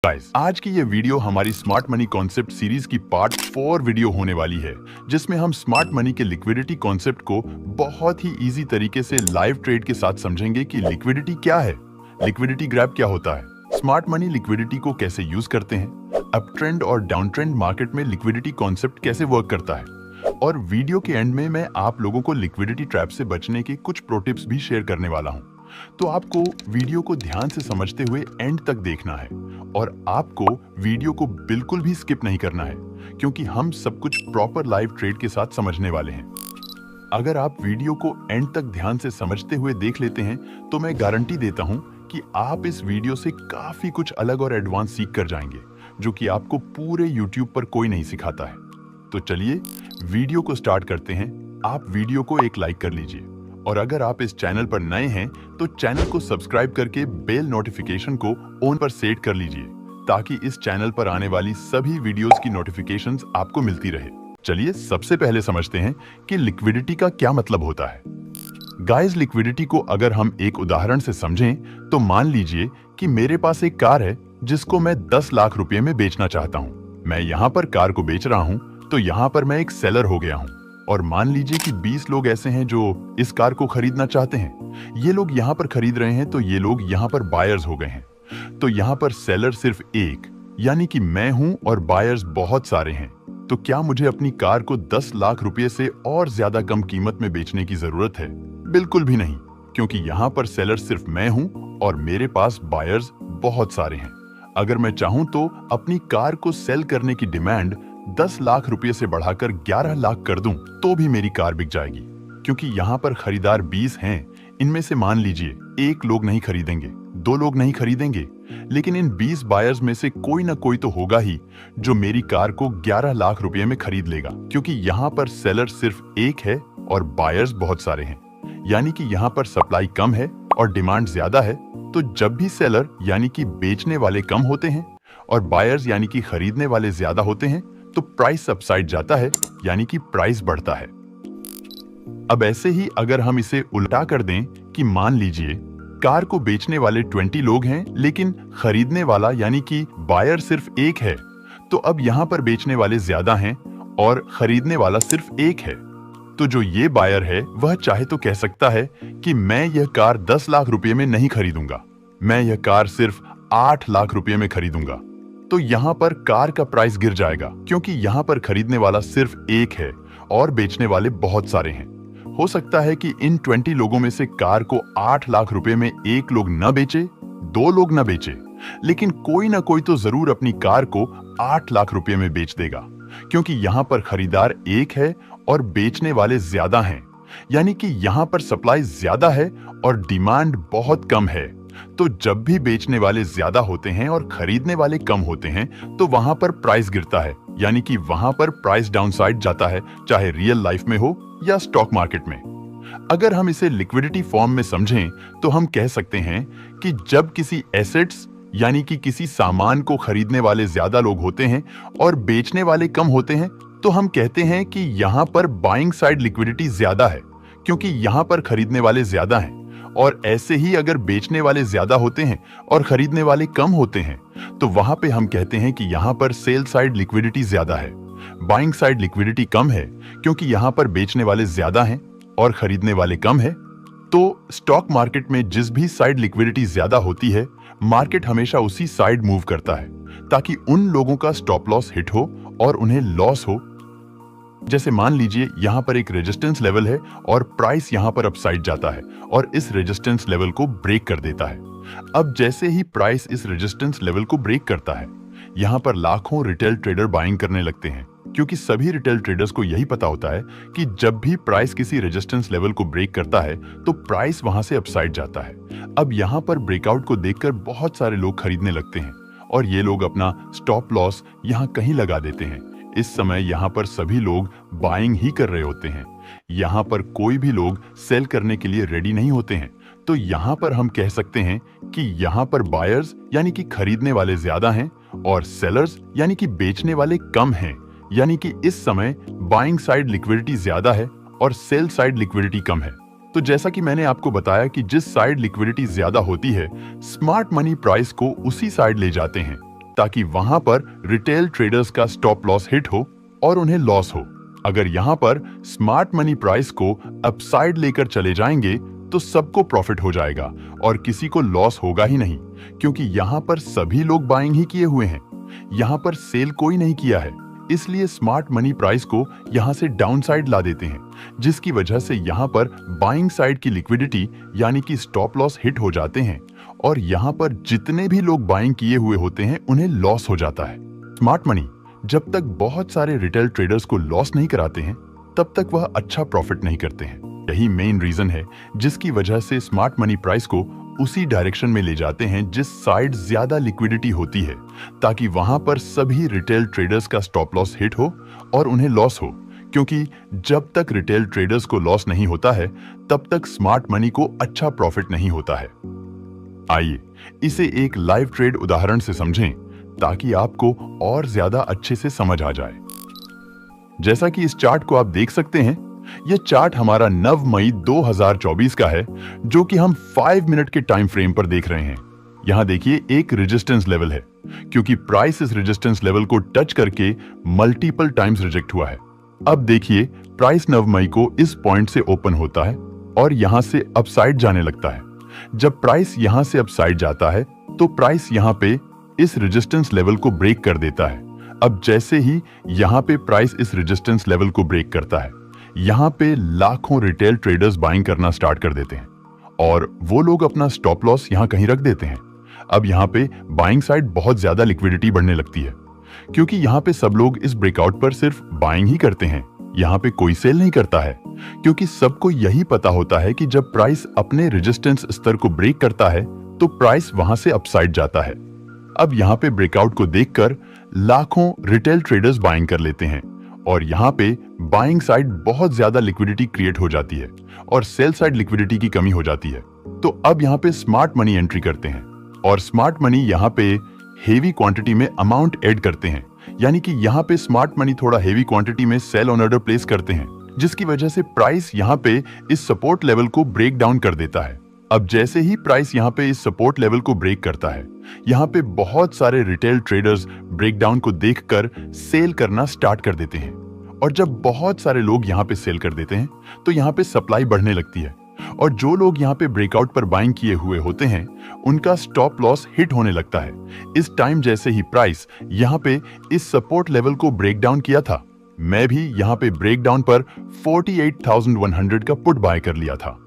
Guys, आज की ये वीडियो हमारी स्मार्ट मनी कॉन्सेप्ट सीरीज की पार्ट 4 वीडियो होने वाली है, जिसमें हम स्मार्ट मनी के लिक्विडिटी कॉन्सेप्ट को बहुत ही इजी तरीके से लाइव ट्रेड के साथ समझेंगे कि लिक्विडिटी क्या है, लिक्विडिटी ग्रैब क्या होता है, स्मार्ट मनी लिक्विडिटी को कैसे यूज करते हैं, अप ट्रेंड और डाउन ट्रेंड मार्केट में लिक्विडिटी कॉन्सेप्ट कैसे वर्क करता है, और वीडियो के एंड में मैं आप लोगों को लिक्विडिटी ट्रैप से बचने के कुछ प्रो टिप्स भी शेयर करने वाला हूं। तो आपको वीडियो को ध्यान से समझते हुए एंड तक देखना है और आपको वीडियो को बिल्कुल भी स्किप नहीं करना है, क्योंकि हम सब कुछ प्रॉपर लाइव ट्रेड के साथ समझने वाले हैं। अगर आप वीडियो को एंड तक ध्यान से समझते हुए देख लेते हैं तो मैं गारंटी देता हूं कि आप इस वीडियो से काफी कुछ अलग और एडवांस सीख कर जाएंगे, जो कि आपको पूरे YouTube पर कोई नहीं सिखाता है। तो चलिए वीडियो को स्टार्ट करते हैं। आप वीडियो को एक लाइक कर लीजिए और अगर आप इस चैनल पर नए हैं तो चैनल को सब्सक्राइब करके बेल नोटिफिकेशन को ऑन पर सेट कर लीजिए, ताकि इस चैनल पर आने वाली सभी वीडियोस की नोटिफिकेशंस आपको मिलती रहे। चलिए सबसे पहले समझते हैं कि लिक्विडिटी का क्या मतलब होता है। गाइस, लिक्विडिटी को अगर हम एक उदाहरण से समझें तो मान लीजिए कि मेरे पास एक कार है जिसको मैं 10 लाख रुपए में बेचना चाहता हूँ। मैं यहाँ पर कार को बेच रहा हूँ तो यहाँ पर मैं एक सेलर हो गया हूँ, और मान लीजिए कि 20 लोग ऐसे हैं जो इस कार को खरीदना चाहते हैं। ये लोग यहाँ पर खरीद रहे हैं तो ये लोग यहाँ पर बायर्स हो गए हैं। तो यहाँ पर सेलर सिर्फ एक, यानी कि मैं हूं, और बायर्स बहुत सारे हैं। तो क्या मुझे अपनी कार को 10 लाख रुपए से और ज्यादा कम कीमत में बेचने की जरूरत है? बिल्कुल भी नहीं, क्योंकि यहाँ पर सेलर सिर्फ मैं हूं और मेरे पास बायर्स बहुत सारे हैं। अगर मैं चाहूं तो अपनी कार को सेल करने की डिमांड 10 लाख रुपए से बढ़ाकर 11 लाख कर दूं तो भी मेरी कार बिक जाएगी, क्योंकि यहाँ पर खरीदार 20 हैं। इनमें से मान लीजिए 1 लोग नहीं खरीदेंगे, 2 लोग नहीं खरीदेंगे, लेकिन इन 20 बायर्स में से कोई ना कोई तो होगा ही जो मेरी कार को 11 लाख रुपए में खरीद लेगा, क्योंकि यहाँ पर सेलर सिर्फ एक है और बायर्स बहुत सारे हैं। यानी कि यहाँ पर सप्लाई कम है और डिमांड ज्यादा है। तो जब भी सेलर यानी कि बेचने वाले कम होते हैं और बायर्स यानी कि खरीदने वाले ज्यादा होते हैं तो प्राइस अपसाइड जाता है, यानी कि प्राइस बढ़ता है। अब ऐसे ही अगर हम इसे उल्टा कर दें कि मान लीजिए कार को बेचने वाले 20 लोग हैं, लेकिन खरीदने वाला यानी कि बायर सिर्फ एक है, तो अब यहाँ पर बेचने वाले ज्यादा हैं और खरीदने वाला सिर्फ एक है। तो जो ये बायर है वह चाहे तो कह सकता है कि मैं यह कार 10 लाख रुपए में नहीं खरीदूंगा, मैं यह कार सिर्फ 8 लाख रुपए में खरीदूंगा। तो यहाँ पर कार का प्राइस गिर जाएगा, क्योंकि यहाँ पर खरीदने वाला सिर्फ एक है और बेचने वाले बहुत सारे हैं। हो सकता है कि इन 20 लोगों में से कार को 8 लाख रुपए में 1 लोग न बेचे, 2 लोग न बेचे, लेकिन कोई ना कोई तो जरूर अपनी कार को 8 लाख रुपए में बेच देगा, क्योंकि यहाँ पर खरीदार एक है और बेचने वाले ज्यादा हैं। यानी कि यहाँ पर सप्लाई ज्यादा है और डिमांड बहुत कम है। तो जब भी बेचने वाले ज्यादा होते हैं और खरीदने वाले कम होते हैं तो वहां पर प्राइस गिरता है, यानी कि वहां पर प्राइस डाउनसाइड जाता है, चाहे रियल लाइफ में हो या स्टॉक मार्केट में। अगर हम इसे लिक्विडिटी फॉर्म में समझें तो हम कह सकते हैं कि जब किसी एसेट्स यानी कि किसी सामान को खरीदने वाले ज्यादा लोग होते हैं और बेचने वाले कम होते हैं, तो हम कहते हैं कि यहाँ पर बाइंग साइड लिक्विडिटी ज्यादा है, क्योंकि यहाँ पर खरीदने वाले ज्यादा हैं। और ऐसे ही अगर बेचने वाले ज्यादा होते हैं और खरीदने वाले कम होते हैं तो वहां पे हम कहते हैं कि यहाँ पर सेल साइड लिक्विडिटी ज्यादा है, बाइंग साइड लिक्विडिटी कम है, क्योंकि यहाँ पर बेचने वाले ज्यादा हैं और खरीदने वाले कम है। तो स्टॉक मार्केट में जिस भी साइड लिक्विडिटी ज्यादा होती है, मार्केट हमेशा उसी साइड मूव करता है, ताकि उन लोगों का स्टॉप लॉस हिट हो और उन्हें लॉस हो। जैसे मान लीजिए यहाँ पर एक रेजिस्टेंस लेवल है और प्राइस यहाँ पर अपसाइड जाता है और इस रेजिस्टेंस लेवल को ब्रेक कर देता है। अब जैसे ही प्राइस इस रेजिस्टेंस लेवल को ब्रेक करता है, यहाँ पर लाखों रिटेल ट्रेडर बाइंग करने लगते हैं, क्योंकि सभी रिटेल ट्रेडर्स को यही पता होता है कि जब भी प्राइस किसी रेजिस्टेंस लेवल को ब्रेक करता है तो प्राइस वहां से अपसाइड जाता है। अब यहाँ पर ब्रेकआउट को देखकर बहुत सारे लोग खरीदने लगते हैं और ये लोग अपना स्टॉप लॉस यहाँ कहीं लगा देते हैं। इस समय यहाँ पर सभी लोग बाइंग ही कर रहे होते हैं, यहाँ पर कोई भी लोग सेल करने के लिए रेडी नहीं होते हैं। तो यहाँ पर हम कह सकते हैं कि यहाँ पर बायर्स यानी कि खरीदने वाले ज्यादा हैं और सेलर्स यानी कि बेचने वाले कम हैं। यानी कि इस समय बाइंग साइड लिक्विडिटी ज्यादा है और सेल साइड लिक्विडिटी कम है। तो जैसा कि मैंने आपको बताया कि जिस साइड लिक्विडिटी ज्यादा होती है, स्मार्ट मनी प्राइस को उसी साइड ले जाते हैं ताकि वहां पर रिटेल ट्रेडर्स का स्टॉप लॉस हिट हो और उन्हें लॉस हो। अगर यहां पर स्मार्ट मनी प्राइस को अपसाइड लेकर चले जाएंगे तो सबको प्रॉफिट हो जाएगा और किसी को लॉस होगा ही नहीं, क्योंकि यहां पर सभी लोग बाइंग ही किए हुए हैं। यहां पर सेल कोई नहीं किया है, इसलिए स्मार्ट मनी प्राइस को यहां से डाउन साइड ला देते हैं, जिसकी वजह से यहां पर बाइंग साइड की लिक्विडिटी यानी कि स्टॉप लॉस हिट हो जाते हैं और यहां पर जितने भी लोग बाइंग किए हुए होते हैं उन्हें लॉस हो जाता है। स्मार्ट मनी जब तक बहुत सारे रिटेल ट्रेडर्स को लॉस नहीं कराते हैं तब तक वह अच्छा प्रॉफिट नहीं करते हैं। यही मेन रीजन है जिसकी वजह से स्मार्ट मनी प्राइस को उसी डायरेक्शन में ले जाते हैं जिस साइड ज्यादा लिक्विडिटी होती है, ताकि वहां पर सभी रिटेल ट्रेडर्स का स्टॉप लॉस हिट हो और उन्हें लॉस हो, क्योंकि जब तक रिटेल ट्रेडर्स को लॉस नहीं होता है तब तक स्मार्ट मनी को अच्छा प्रॉफिट नहीं होता है। आइए इसे एक लाइव ट्रेड उदाहरण से समझें ताकि आपको और ज्यादा अच्छे से समझ आ जाए। जैसा कि इस चार्ट को आप देख सकते हैं, यह चार्ट हमारा 9 मई 2024 का है, जो कि हम 5 मिनट के टाइम फ्रेम पर देख रहे हैं। यहां देखिए एक रेजिस्टेंस लेवल है, क्योंकि प्राइस इस रेजिस्टेंस लेवल को टच करके मल्टीपल टाइम्स रिजेक्ट हुआ है। अब देखिए प्राइस 9 मई को इस पॉइंट से ओपन होता है और यहां से अपसाइड जाने लगता है। जब प्राइस यहां से अपसाइड जाता है तो प्राइस यहां पे इस रेजिस्टेंस लेवल को ब्रेक कर देता है। अब जैसे ही यहां पे प्राइस इस रेजिस्टेंस लेवल को ब्रेक करता है, यहां पे लाखों रिटेल ट्रेडर्स बाइंग करना स्टार्ट कर देते हैं और वो लोग अपना स्टॉप लॉस यहां कहीं रख देते हैं। अब यहां पे बाइंग साइड बहुत ज्यादा लिक्विडिटी बढ़ने लगती है, क्योंकि यहां पे सब लोग इस ब्रेकआउट पर सिर्फ बाइंग ही करते हैं, यहां पे कोई सेल नहीं करता है, क्योंकि सबको यही पता होता है कि जब प्राइस अपने रेजिस्टेंस स्तर को ब्रेक करता है तो प्राइस वहां से अपसाइड जाता है। अब यहां पे ब्रेकआउट को देखकर लाखों रिटेल ट्रेडर्स बाइंग कर लेते हैं और यहां पे बाइंग साइड बहुत ज्यादा लिक्विडिटी क्रिएट हो जाती है और सेल साइड लिक्विडिटी की कमी हो जाती है। तो अब यहां पे स्मार्ट मनी एंट्री करते हैं और स्मार्ट मनी यहां पे हेवी क्वांटिटी में अमाउंट ऐड करते हैं, यानी कि यहां पे स्मार्ट मनी थोड़ा हेवी क्वांटिटी में सेल ऑन ऑर्डर प्लेस करते हैं, जिसकी वजह से प्राइस यहां पे इस सपोर्ट लेवल को ब्रेक डाउन कर देता है। अब जैसे ही प्राइस यहां पे इस सपोर्ट लेवल को ब्रेक करता है, यहां पे बहुत सारे रिटेल ट्रेडर्स ब्रेकडाउन को देखकर सेल करना स्टार्ट कर देते हैं और जब बहुत सारे लोग यहां पे सेल कर देते हैं तो यहां पे सप्लाई बढ़ने लगती है और जो लोग यहां पे ब्रेकआउट पर बाइंग किए हुए होते हैं उनका स्टॉप लॉस हिट होने लगता है। इस टाइम जैसे ही प्राइस यहां पे इस सपोर्ट लेवल को ब्रेक डाउन किया था, मैं भी यहां पे ब्रेक डाउन पर 48,100 का पुट बाय कर लिया था।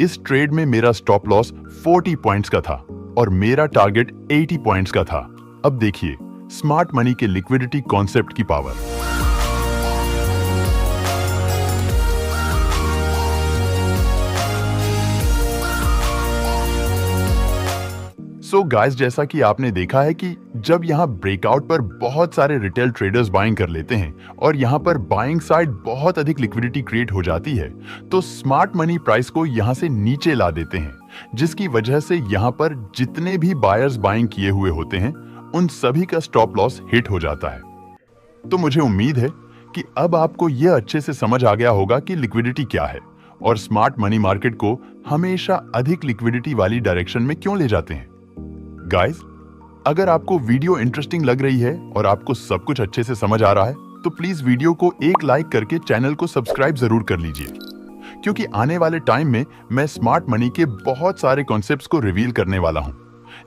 इस ट्रेड में मेरा स्टॉप लॉस 40 पॉइंट्स का था और मेरा टारगेट 80 पॉइंट्स का था। अब देखिए स्मार्ट मनी के लिक्विडिटी कॉन्सेप्ट की पावर। सो गाइस, जैसा कि आपने देखा है कि जब यहाँ ब्रेकआउट पर बहुत सारे रिटेल ट्रेडर्स बाइंग कर लेते हैं और यहाँ पर बाइंग साइड बहुत अधिक लिक्विडिटी क्रिएट हो जाती है, तो स्मार्ट मनी प्राइस को यहाँ से नीचे ला देते हैं, जिसकी वजह से यहाँ पर जितने भी बायर्स बाइंग किए हुए होते हैं उन सभी का स्टॉप लॉस हिट हो जाता है। तो मुझे उम्मीद है कि अब आपको यह अच्छे से समझ आ गया होगा कि लिक्विडिटी क्या है और स्मार्ट मनी मार्केट को हमेशा अधिक लिक्विडिटी वाली डायरेक्शन में क्यों ले जाते हैं। गाइस, अगर आपको वीडियो इंटरेस्टिंग लग रही है और आपको सब कुछ अच्छे से समझ आ रहा है तो प्लीज वीडियो को एक लाइक करके चैनल को सब्सक्राइब जरूर कर लीजिए, क्योंकि आने वाले टाइम में मैं स्मार्ट मनी के बहुत सारे कॉन्सेप्ट्स को रिवील करने वाला हूं,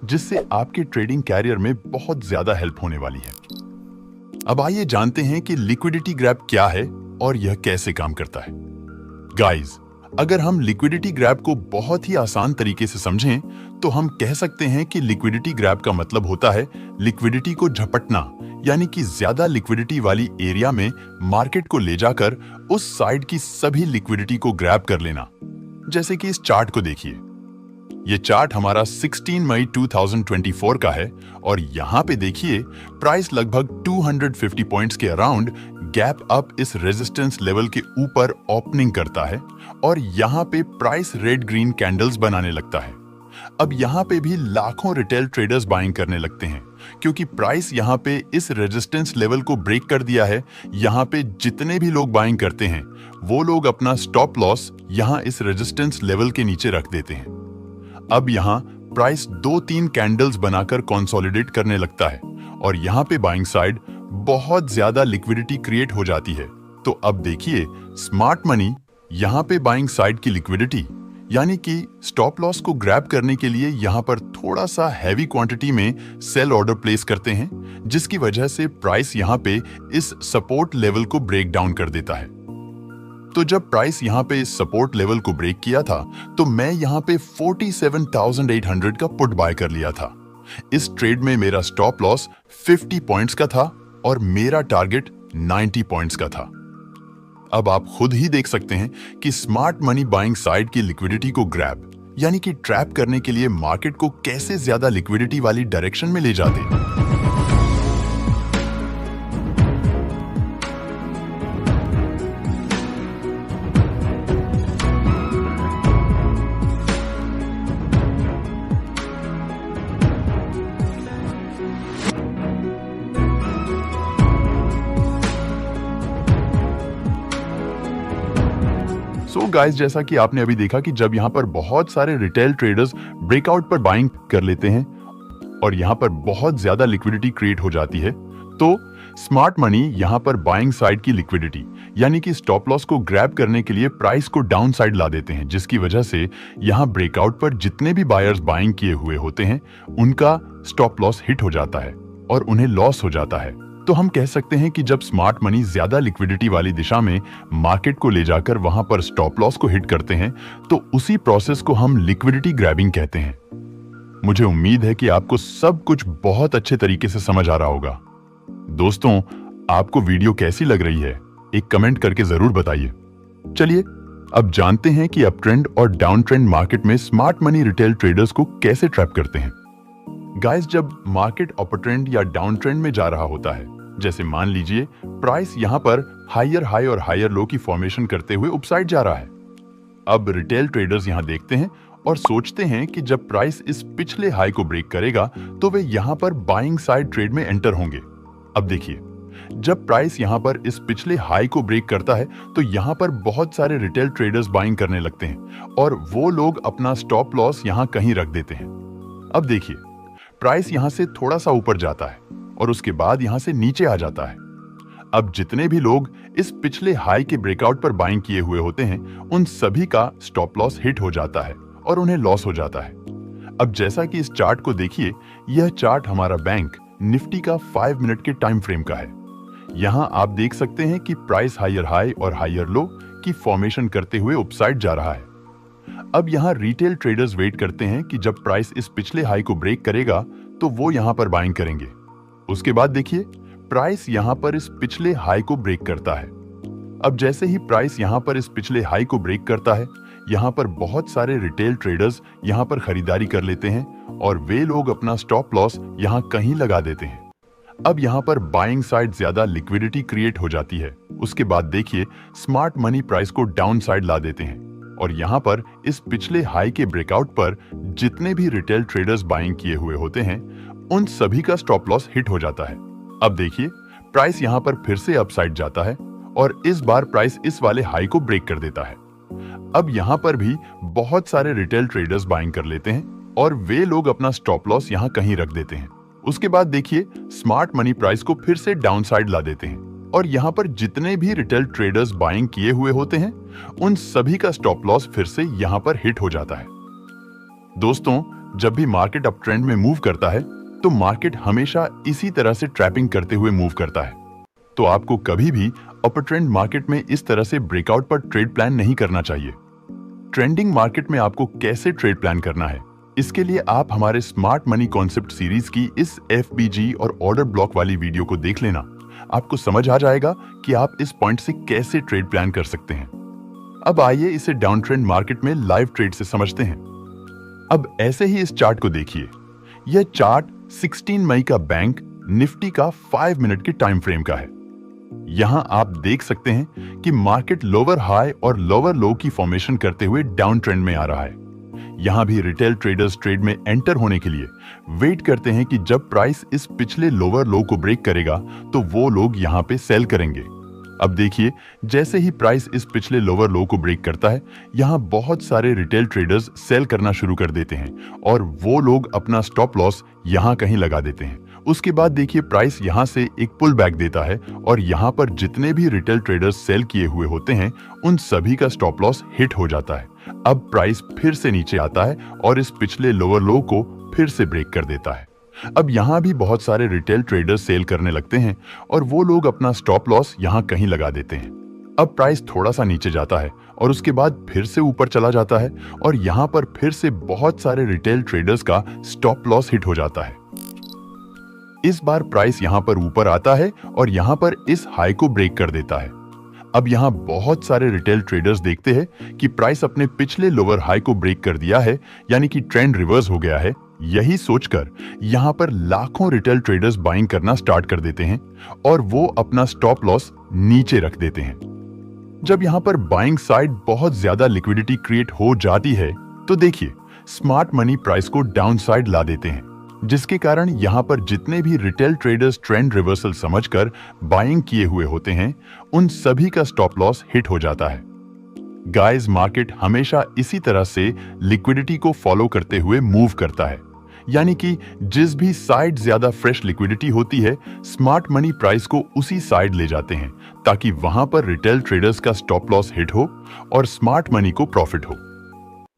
जिससे आपके ट्रेडिंग कैरियर में बहुत ज्यादा हेल्प होने वाली है। अब आइए जानते हैं कि लिक्विडिटी ग्रैब क्या है और यह कैसे काम करता है। गाइस, अगर हम लिक्विडिटी ग्रैब को बहुत ही आसान तरीके से समझें तो हम कह सकते हैं कि लिक्विडिटी ग्रैब का मतलब होता है लिक्विडिटी को झपटना, यानी कि ज्यादा लिक्विडिटी वाली एरिया में मार्केट को ले जाकर उस साइड की सभी लिक्विडिटी को ग्रैब कर लेना। जैसे कि इस चार्ट को देखिए, ये चार्ट हमारा 16 मई 2024 का है और यहाँ पे देखिए प्राइस लगभग 250 पॉइंट्स के अराउंड गैप अप इस रेजिस्टेंस लेवल के ऊपर ओपनिंग करता है और यहाँ पे प्राइस रेड ग्रीन कैंडल्स बनाने लगता है। अब यहाँ पे भी लाखों रिटेल ट्रेडर्स बाइंग करने लगते हैं, क्योंकि प्राइस यहाँ पे इस रेजिस्टेंस लेवल को ब्रेक कर दिया है। यहाँ पे जितने भी लोग बाइंग करते हैं वो लोग अपना स्टॉप लॉस यहाँ इस रेजिस्टेंस लेवल के नीचे रख देते हैं। अब यहाँ प्राइस 2-3 कैंडल्स बनाकर कंसोलिडेट करने लगता है और यहाँ पे बाइंग साइड बहुत ज्यादा लिक्विडिटी क्रिएट हो जाती है। तो अब देखिए स्मार्ट मनी यहाँ पे बाइंग साइड की लिक्विडिटी यानी कि स्टॉप लॉस को ग्रैब करने के लिए यहाँ पर थोड़ा सा हैवी क्वांटिटी में सेल ऑर्डर प्लेस करते हैं, जिसकी वजह से प्राइस यहाँ पे इस सपोर्ट लेवल को ब्रेक डाउन कर देता है। तो जब प्राइस यहाँ पे इस सपोर्ट लेवल को ब्रेक किया था तो मैं यहाँ पे 47,800 का पुट बाय कर लिया था। इस ट्रेड में मेरा स्टॉप लॉस 50 पॉइंट्स का था और मेरा टारगेट 90 पॉइंट्स का था। अब आप खुद ही देख सकते हैं कि स्मार्ट मनी बाइंग साइड की लिक्विडिटी को ग्रैब यानी कि ट्रैप करने के लिए मार्केट को कैसे ज्यादा लिक्विडिटी वाली डायरेक्शन में ले जाते हैं। सो गाइस, जैसा कि आपने अभी देखा कि जब यहाँ पर बहुत सारे रिटेल ट्रेडर्स ब्रेकआउट पर बाइंग कर लेते हैं और यहाँ पर बहुत ज्यादा लिक्विडिटी क्रिएट हो जाती है, तो स्मार्ट मनी यहाँ पर बाइंग साइड की लिक्विडिटी यानी कि स्टॉप लॉस को ग्रैब करने के लिए प्राइस को डाउन साइड ला देते हैं, जिसकी वजह से यहाँ ब्रेकआउट पर जितने भी बायर्स बाइंग किए हुए होते हैं उनका स्टॉप लॉस हिट हो जाता है और उन्हें लॉस हो जाता है। तो हम कह सकते हैं कि जब स्मार्ट मनी ज्यादा लिक्विडिटी वाली दिशा में मार्केट को ले जाकर वहां पर स्टॉप लॉस को हिट करते हैं तो उसी प्रोसेस को हम लिक्विडिटी ग्रैबिंग कहते हैं। मुझे उम्मीद है कि आपको सब कुछ बहुत अच्छे तरीके से समझ आ रहा होगा। दोस्तों, आपको वीडियो कैसी लग रही है एक कमेंट करके जरूर बताइए। चलिए अब जानते हैं कि अप ट्रेंड और डाउन ट्रेंड मार्केट में स्मार्ट मनी रिटेल ट्रेडर्स को कैसे ट्रैप करते हैं। गाइस, जब मार्केट अपर ट्रेंड या डाउन ट्रेंड में जा रहा होता है, जैसे मान लीजिए प्राइस यहां पर हायर हाई और हायर लो की फॉर्मेशन करते हुए अपसाइड जा रहा है। अब रिटेल ट्रेडर्स यहां देखते हैं और सोचते हैं कि जब प्राइस इस पिछले हाई को ब्रेक करेगा तो वे यहां पर बाइंग साइड ट्रेड में एंटर होंगे। अब देखिए, जब प्राइस यहां पर इस पिछले हाई को ब्रेक करता है तो यहां पर बहुत सारे रिटेल ट्रेडर्स बाइंग करने लगते हैं और वो लोग अपना स्टॉप लॉस यहां कहीं रख देते हैं। अब देखिए, प्राइस यहां से थोड़ा सा ऊपर जाता है और उसके बाद यहां से नीचे आ जाता है। अब जितने भी लोग इस पिछले हाई के ब्रेकआउट पर बाइंग किए हुए होते हैं उन सभी का स्टॉप लॉस हिट हो जाता है और उन्हें लॉस हो जाता है। अब जैसा कि इस चार्ट को देखिए, यह चार्ट हमारा बैंक निफ्टी का 5 मिनट के टाइम फ्रेम का है। यहां आप देख सकते हैं कि प्राइस हायर हाई और हायर लो की फॉर्मेशन करते हुए अपसाइड जा रहा है। अब यहां रिटेल ट्रेडर्स वेट करते हैं कि जब प्राइस इस पिछले हाई को ब्रेक करेगा तो वो यहां पर बाइंग करेंगे। उसके बाद देखिए, प्राइस यहां पर इस पिछले हाई को ब्रेक करता है। अब जैसे ही प्राइस यहां पर इस पिछले हाई को ब्रेक करता है, यहां पर बहुत सारे रिटेल ट्रेडर्स यहां पर खरीदारी कर लेते हैं और वे लोग अपना स्टॉप लॉस यहां कहीं लगा देते हैं। अब यहां पर बाइंग साइड ज्यादा लिक्विडिटी क्रिएट हो जाती है। उसके बाद देखिए, स्मार्ट मनी प्राइस को डाउन साइड ला देते हैं और यहां पर इस पिछले हाई के ब्रेकआउट पर जितने भी रिटेल ट्रेडर्स बाइंग किए हुए होते हैं उन सभी का स्टॉप लॉस हिट हो जाता है। अब देखिए, प्राइस यहां पर फिर से अपसाइड जाता है और इस बार प्राइस इस वाले हाई को ब्रेक कर देता है। अब यहां पर भी बहुत सारे रिटेल ट्रेडर्स बाइंग कर लेते हैं और वे लोग अपना स्टॉप लॉस यहां कहीं रख देते हैं। उसके बाद देखिए, स्मार्ट मनी प्राइस को फिर से डाउन साइड ला देते हैं और यहां पर जितने भी रिटेल ट्रेडर्स बाइंग किए हुए होते हैं उन सभी का स्टॉप लॉस फिर से यहां पर हिट हो जाता है। दोस्तों, जब भी मार्केट अप ट्रेंड में मूव करता है तो मार्केट हमेशा इसी तरह से ट्रैपिंग करते हुए मूव करता है। तो आपको कभी भी अपर ट्रेंड मार्केट में इस तरह से ब्रेकआउट पर ट्रेड प्लान नहीं करना चाहिए। ट्रेंडिंग मार्केट में आपको कैसे ट्रेड प्लान करना है, इसके लिए आप हमारे स्मार्ट मनी कॉन्सेप्ट सीरीज की इस FBG और ऑर्डर ब्लॉक वाली वीडियो को देख लेना। आपको समझ आ जाएगा कि आप इस पॉइंट से कैसे ट्रेड प्लान कर सकते हैं। अब आइए इसे डाउन ट्रेंड मार्केट में लाइव ट्रेड से समझते हैं। अब ऐसे ही इस चार्ट को देखिए। यह चार्ट 16 मई का बैंक निफ्टी का 5 मिनट के टाइम फ्रेम का है। यहां आप देख सकते हैं कि मार्केट लोअर हाई और लोअर लो की फॉर्मेशन करते हुए डाउन ट्रेंड में आ रहा है। यहां भी रिटेल ट्रेडर्स ट्रेड में एंटर होने के लिए वेट करते हैं कि जब प्राइस इस पिछले लोअर लो को ब्रेक करेगा तो वो लोग यहां पे सेल करेंगे। अब देखिए, जैसे ही प्राइस इस पिछले लोअर लो को ब्रेक करता है, यहाँ बहुत सारे रिटेल ट्रेडर्स सेल करना शुरू कर देते हैं और वो लोग अपना स्टॉप लॉस यहाँ कहीं लगा देते हैं। उसके बाद देखिए प्राइस यहाँ से एक पुल बैक देता है और यहाँ पर जितने भी रिटेल ट्रेडर्स सेल किए हुए होते हैं उन सभी का स्टॉप लॉस हिट हो जाता है। अब प्राइस फिर से नीचे आता है और इस पिछले लोअर लो को फिर से ब्रेक कर देता है। अब यहाँ भी बहुत सारे रिटेल ट्रेडर्स सेल करने लगते हैं और वो लोग अपना स्टॉप लॉस यहाँ कहीं लगा देते हैं। अब प्राइस थोड़ा सा नीचे जाता है और उसके बाद फिर से ऊपर चला जाता है और यहाँ पर फिर से बहुत सारे रिटेल ट्रेडर्स का स्टॉप लॉस हिट हो जाता है। इस बार प्राइस यहाँ पर ऊपर आता है और यहाँ पर इस हाई को ब्रेक कर देता है। अब यहाँ बहुत सारे रिटेल ट्रेडर्स देखते हैं कि प्राइस अपने पिछले लोअर हाई को ब्रेक कर दिया है, यानी कि ट्रेंड रिवर्स हो गया है। यही सोचकर यहाँ पर लाखों रिटेल ट्रेडर्स बाइंग करना स्टार्ट कर देते हैं और वो अपना स्टॉप लॉस नीचे रख देते हैं। जब यहाँ पर बाइंग साइड बहुत ज्यादा लिक्विडिटी क्रिएट हो जाती है तो देखिए स्मार्ट मनी प्राइस को डाउन साइड ला देते हैं, जिसके कारण यहाँ पर जितने भी रिटेल ट्रेडर्स ट्रेंड रिवर्सल समझकर बाइंग किए हुए होते हैं उन सभी का स्टॉप लॉस हिट हो जाता है। गाइस, मार्केट हमेशा इसी तरह से लिक्विडिटी को फॉलो करते हुए मूव करता है, यानी कि जिस भी साइड ज्यादा फ्रेश लिक्विडिटी होती है स्मार्ट मनी प्राइस को उसी साइड ले जाते हैं ताकि वहां पर रिटेल ट्रेडर्स का स्टॉप लॉस हिट हो और स्मार्ट मनी को प्रॉफिट हो।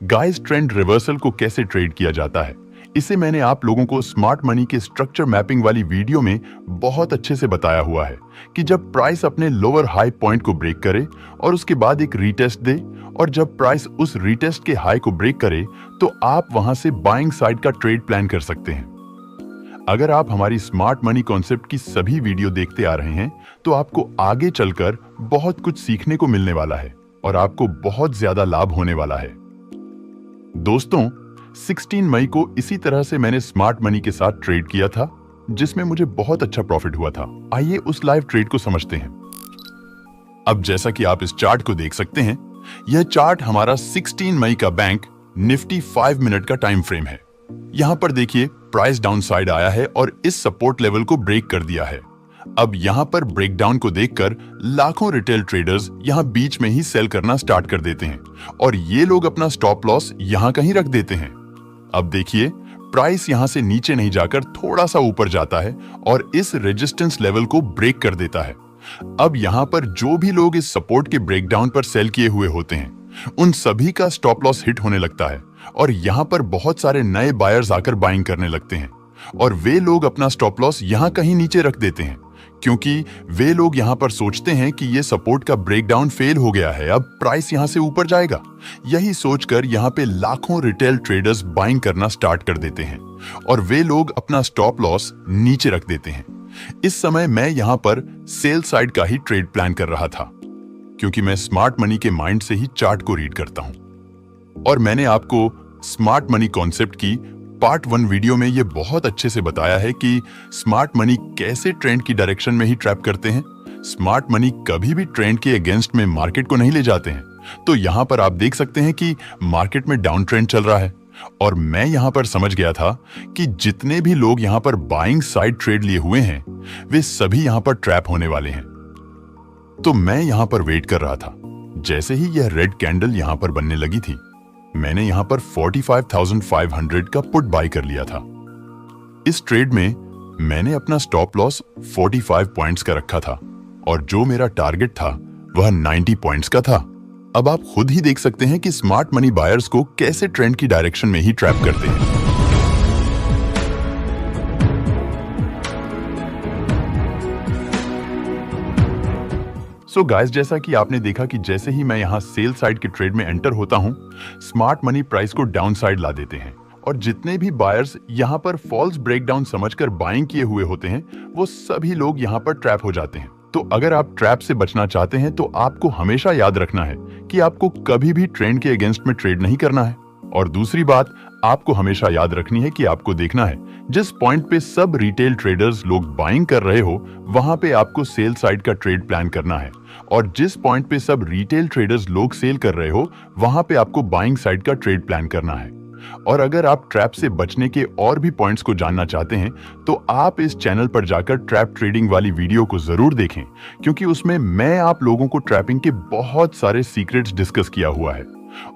गाइस, ट्रेंड रिवर्सल को कैसे ट्रेड किया जाता है इसे मैंने आप लोगों को स्मार्ट मनी के स्ट्रक्चर मैपिंग वाली वीडियो में बहुत अच्छे से बताया हुआ है कि जब प्राइस अपने लोअर हाई पॉइंट को ब्रेक करे और उसके बाद एक रीटेस्ट दे और जब प्राइस उस रीटेस्ट के हाई को ब्रेक करे तो आप वहां से बाइंग साइड का ट्रेड प्लान कर सकते हैं। अगर आप हमारी स्मार्ट मनी कॉन्सेप्ट की सभी वीडियो देखते आ रहे हैं तो आपको आगे चलकर बहुत कुछ सीखने को मिलने वाला है और आपको बहुत ज्यादा लाभ होने वाला है। दोस्तों, 16 मई को इसी तरह से मैंने स्मार्ट मनी के साथ ट्रेड किया था जिसमें मुझे बहुत अच्छा प्रॉफिट हुआ था। आइए उस लाइव ट्रेड को समझते हैं। अब जैसा कि आप इस चार्ट को देख सकते हैं, यह चार्ट हमारा 16 मई का बैंक निफ्टी 5 मिनट का टाइम फ्रेम है। यहां पर देखिए प्राइस डाउन साइड आया है और इस सपोर्ट लेवल को ब्रेक कर दिया है। अब यहां पर ब्रेकडाउन को देखकर लाखों रिटेल ट्रेडर्स यहां बीच में ही सेल करना स्टार्ट कर देते हैं और ये लोग अपना स्टॉप लॉस यहां कहीं रख देते हैं। अब देखिए प्राइस यहां से नीचे नहीं जाकर थोड़ा सा ऊपर जाता है और इस रेजिस्टेंस लेवल को ब्रेक कर देता है। अब यहां पर जो भी लोग इस सपोर्ट के ब्रेकडाउन पर सेल किए हुए होते हैं उन सभी का स्टॉप लॉस हिट होने लगता है और यहां पर बहुत सारे नए बायर्स आकर बाइंग करने लगते हैं और वे लोग अपना स्टॉप लॉस यहां कहीं नीचे रख देते हैं क्योंकि वे लोग यहां पर सोचते हैं कि ये सपोर्ट का ब्रेकडाउन फेल हो गया है, अब प्राइस यहां से ऊपर जाएगा। यही सोचकर यहां पे लाखों रिटेल ट्रेडर्स बाइंग करना स्टार्ट कर देते हैं और वे लोग अपना स्टॉप लॉस नीचे रख देते हैं। इस समय मैं यहां पर सेल साइड का ही ट्रेड प्लान कर रहा था क्योंकि मैं स्मार्ट मनी के माइंड से ही चार्ट को रीड करता हूं और मैंने आपको स्मार्ट मनी कॉन्सेप्ट की पार्ट 1 वीडियो में ये बहुत अच्छे से बताया है कि स्मार्ट मनी कैसे ट्रेंड की डायरेक्शन में ही ट्रैप करते हैं। स्मार्ट मनी कभी भी ट्रेंड के अगेंस्ट में मार्केट को नहीं ले जाते हैं। तो यहाँ पर आप देख सकते हैं कि मार्केट में डाउन ट्रेंड चल रहा है और मैं यहाँ पर समझ गया था कि जितने भी लोग यहाँ पर बाइंग साइड ट्रेड लिए हुए हैं वे सभी यहाँ पर ट्रैप होने वाले हैं। तो मैं यहाँ पर वेट कर रहा था। जैसे ही यह रेड कैंडल यहाँ पर बनने लगी थी मैंने यहां पर 45,500 का पुट बाय कर लिया था। इस ट्रेड में मैंने अपना स्टॉप लॉस 45 पॉइंट्स का रखा था और जो मेरा टारगेट था वह 90 पॉइंट्स का था। अब आप खुद ही देख सकते हैं कि स्मार्ट मनी बायर्स को कैसे ट्रेंड की डायरेक्शन में ही ट्रैप करते हैं। सो गाइस, जैसा कि आपने देखा कि जैसे ही मैं यहाँ सेल साइड के ट्रेड में एंटर होता हूँ स्मार्ट मनी प्राइस को डाउन साइड ला देते हैं और जितने भी बायर्स यहाँ पर फॉल्स ब्रेकडाउन समझकर बाइंग किए हुए होते हैं वो सभी लोग यहाँ पर ट्रैप हो जाते हैं। तो अगर आप ट्रैप से बचना चाहते हैं तो आपको हमेशा याद रखना है कि आपको कभी भी ट्रेंड के अगेंस्ट में ट्रेड नहीं करना है। और दूसरी बात आपको हमेशा याद रखनी है कि आपको देखना है जिस पॉइंट पे सब रिटेल ट्रेडर्स लोग बाइंग कर रहे हो वहां पे आपको सेल साइड का ट्रेड प्लान करना है और जिस पॉइंट पे सब रिटेल ट्रेडर्स लोग सेल कर रहे हो वहां पे आपको बाइंग साइड का ट्रेड प्लान करना है। और अगर आप ट्रैप से बचने के और भी पॉइंट्स को जानना चाहते हैं तो आप इस चैनल पर जाकर ट्रैप ट्रेडिंग वाली वीडियो को जरूर देखें, क्योंकि उसमें मैं आप लोगों को ट्रैपिंग के बहुत सारे सीक्रेट्स डिस्कस किया हुआ है।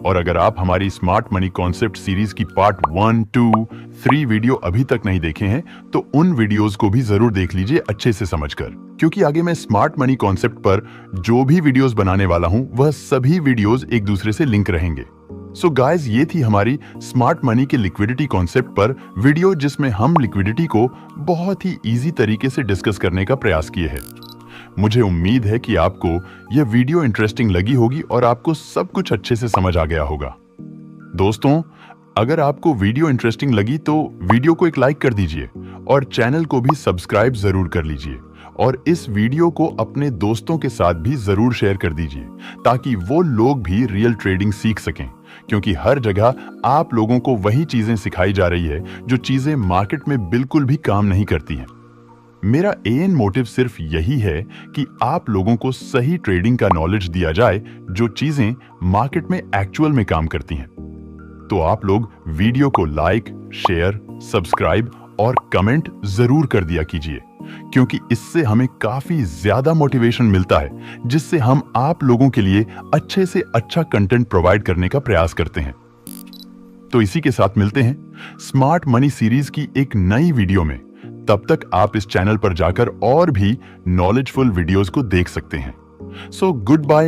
और अगर आप हमारी स्मार्ट मनी कॉन्सेप्ट सीरीज की पार्ट 1, 2, 3 वीडियो अभी तक नहीं देखे हैं तो उन वीडियोस को भी जरूर देख लीजिए अच्छे से समझकर, क्योंकि आगे मैं स्मार्ट मनी कॉन्सेप्ट पर जो भी वीडियोस बनाने वाला हूं वह सभी वीडियोस एक दूसरे से लिंक रहेंगे। सो गाइस, ये थी हमारी स्मार्ट मनी के लिक्विडिटी कॉन्सेप्ट पर वीडियो, जिसमें हम लिक्विडिटी को बहुत ही इजी तरीके से डिस्कस करने का प्रयास किए हैं। मुझे उम्मीद है कि आपको यह वीडियो इंटरेस्टिंग लगी होगी और आपको सब कुछ अच्छे से समझ आ गया होगा। दोस्तों, अगर आपको वीडियो इंटरेस्टिंग लगी तो वीडियो को एक लाइक कर दीजिए और चैनल को भी सब्सक्राइब जरूर कर लीजिए और इस वीडियो को अपने दोस्तों के साथ भी जरूर शेयर कर दीजिए ताकि वो लोग भी रियल ट्रेडिंग सीख सकें, क्योंकि हर जगह आप लोगों को वही चीजें सिखाई जा रही है जो चीजें मार्केट में बिल्कुल भी काम नहीं करती हैं। मेरा एन मोटिव सिर्फ यही है कि आप लोगों को सही ट्रेडिंग का नॉलेज दिया जाए जो चीजें मार्केट में एक्चुअल में काम करती हैं। तो आप लोग वीडियो को लाइक, शेयर, सब्सक्राइब और कमेंट जरूर कर दिया कीजिए, क्योंकि इससे हमें काफी ज्यादा मोटिवेशन मिलता है, जिससे हम आप लोगों के लिए अच्छे से अच्छा कंटेंट प्रोवाइड करने का प्रयास करते हैं। तो इसी के साथ मिलते हैं स्मार्ट मनी सीरीज की एक नई वीडियो में। तब तक आप इस चैनल पर जाकर और भी नॉलेजफुल वीडियोस को देख सकते हैं। So good bye.